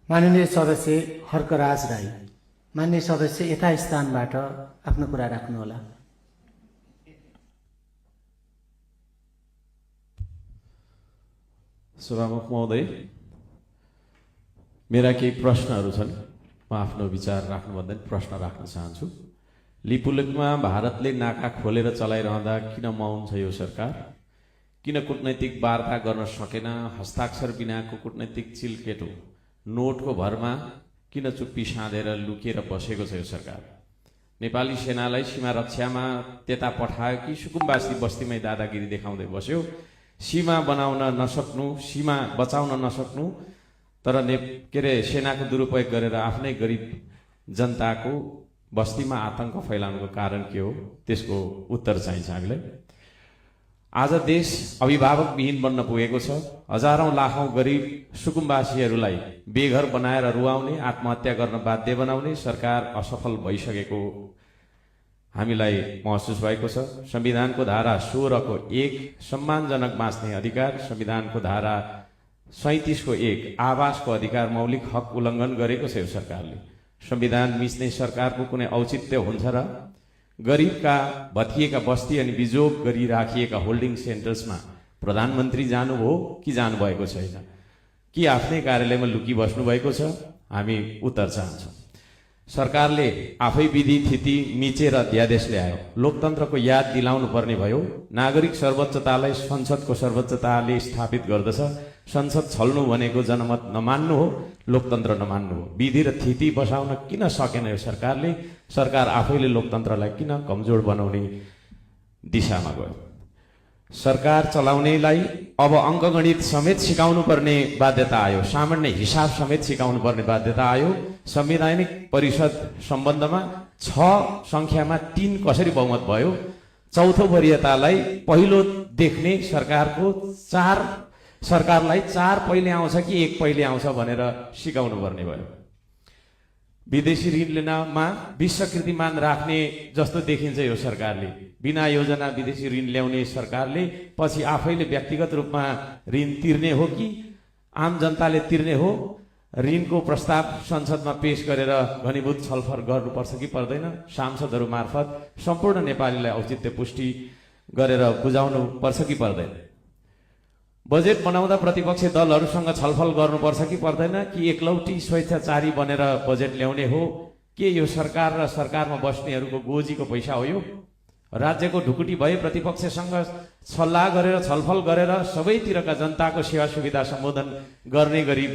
माननीय सदस्य हर्कराज राई, माननीय सदस्य यथास्थानबाट आफ्नो कुरा राख्नुहोला। सभामुख महोदय, मेरा केही प्रश्नहरू छन्। म आफ्नो विचार राख्नुभन्दा प्रश्न राख्न चाहन्छु। लिपुलेकमा भारतले नाका खोलेर चलाइरहँदा किन मौन छ यो सरकार? किन कूटनैतिक वार्ता गर्न सकेन? हस्ताक्षर बिनाको कूटनैतिक चिलकेटो नोटको भरमा किन चुप्पी साँधेर लुकेर बसेको छ यो सरकार? नेपाली सेनालाई सीमा रक्षामा त्यता पठायो कि सुकुम्बासी बस्तीमै दादागिरी देखाउँदै बस्यो? सीमा बनाउन नसक्नु, सीमा बचाउन नसक्नु, तर के अरे सेनाको दुरुपयोग गरेर आफ्नै गरिब जनताको बस्तीमा आतंक फैलाउनुको कारण के हो? त्यसको उत्तर चाहिन्छ हामीलाई। आज देश अभिभावक विहीन बन्न पुगेको छ। हजारौं लाखौं गरिब सुकुम्बासीहरूलाई बेघर बनाएर रुवाउने, आत्महत्या गर्न बाध्य बनाउने सरकार असफल भइसकेको हामीलाई महसुस भएको छ। संविधानको धारा 16 को 1 सम्मानजनक बाँच्ने अधिकार, संविधानको धारा 37 को 1 आवासको अधिकार मौलिक हक उल्लङ्घन गरेको छ यो सरकारले। संविधान मिच्ने सरकारको कुनै औचित्य हुन्छ र? गरिबका भत्किएका बस्ती अनि बिजोग गरी राखिएका होल्डिङ सेन्टर्समा प्रधानमन्त्री जानुभयो कि जानुभएको छैन? कि आफ्नै कार्यालयमा लुकी बस्नु भएको छ? हामी उत्तर चाहन्छौँ। सरकारले आफै विधि थिति मिचेर अध्यादेश ल्यायो। लोकतन्त्रको याद दिलाउनु पर्ने भयो। नागरिक सर्वोच्चतालाई संसदको सर्वोच्चताले स्थापित गर्दछ। संसद छल्नु भनेको जनमत नमान्नु हो, लोकतन्त्र नमान्नु हो। विधि र थिति बसाउन किन सकेन यो सरकारले? सरकार आफैले लोकतन्त्रलाई किन कमजोर बनाउने दिशामा गयो? सरकार चलाउनेलाई अब अङ्कगणित समेत सिकाउनु पर्ने बाध्यता आयो। सामान्य हिसाब समेत सिकाउनु पर्ने बाध्यता आयो। संवैधानिक परिषद सम्बन्धमा 6 संख्यामा 3 कसरी बहुमत भयो? चौथो वरियतालाई पहिलो देख्ने सरकारलाई 4 पहिले आउँछ कि 1 पहिले आउँछ भनेर सिकाउनु पर्ने भयो। विदेशी ऋण लिनमा विश्वकृतिमान राख्ने जस्तो देखिन्छ यो सरकारले। बिना योजना विदेशी ऋण ल्याउने सरकारले पछि आफैले व्यक्तिगत रूपमा ऋण तिर्ने हो कि आम जनताले तिर्ने हो? ऋणको प्रस्ताव संसदमा पेश गरेर घनीभूत छलफल गर्नुपर्छ कि पर्दैन? सांसदहरू मार्फत सम्पूर्ण नेपालीलाई औचित्य पुष्टि गरेर बुझाउनु पर्छ कि पर्दैन? बजेट बनाउँदा प्रतिपक्षी दलहरूसँग छलफल गर्नुपर्छ कि पर्दैन? कि एकलौटी स्वेच्छाचारी बनेर बजेट ल्याउने हो? के यो सरकार र सरकारमा बस्नेहरूको गोजीको पैसा हो यो? राज्यको ढुकुटी भए प्रतिपक्षसँग सल्लाह गरेर छलफल गरेर सबैतिरका जनताको सेवा सुविधा सम्बोधन गर्ने गरी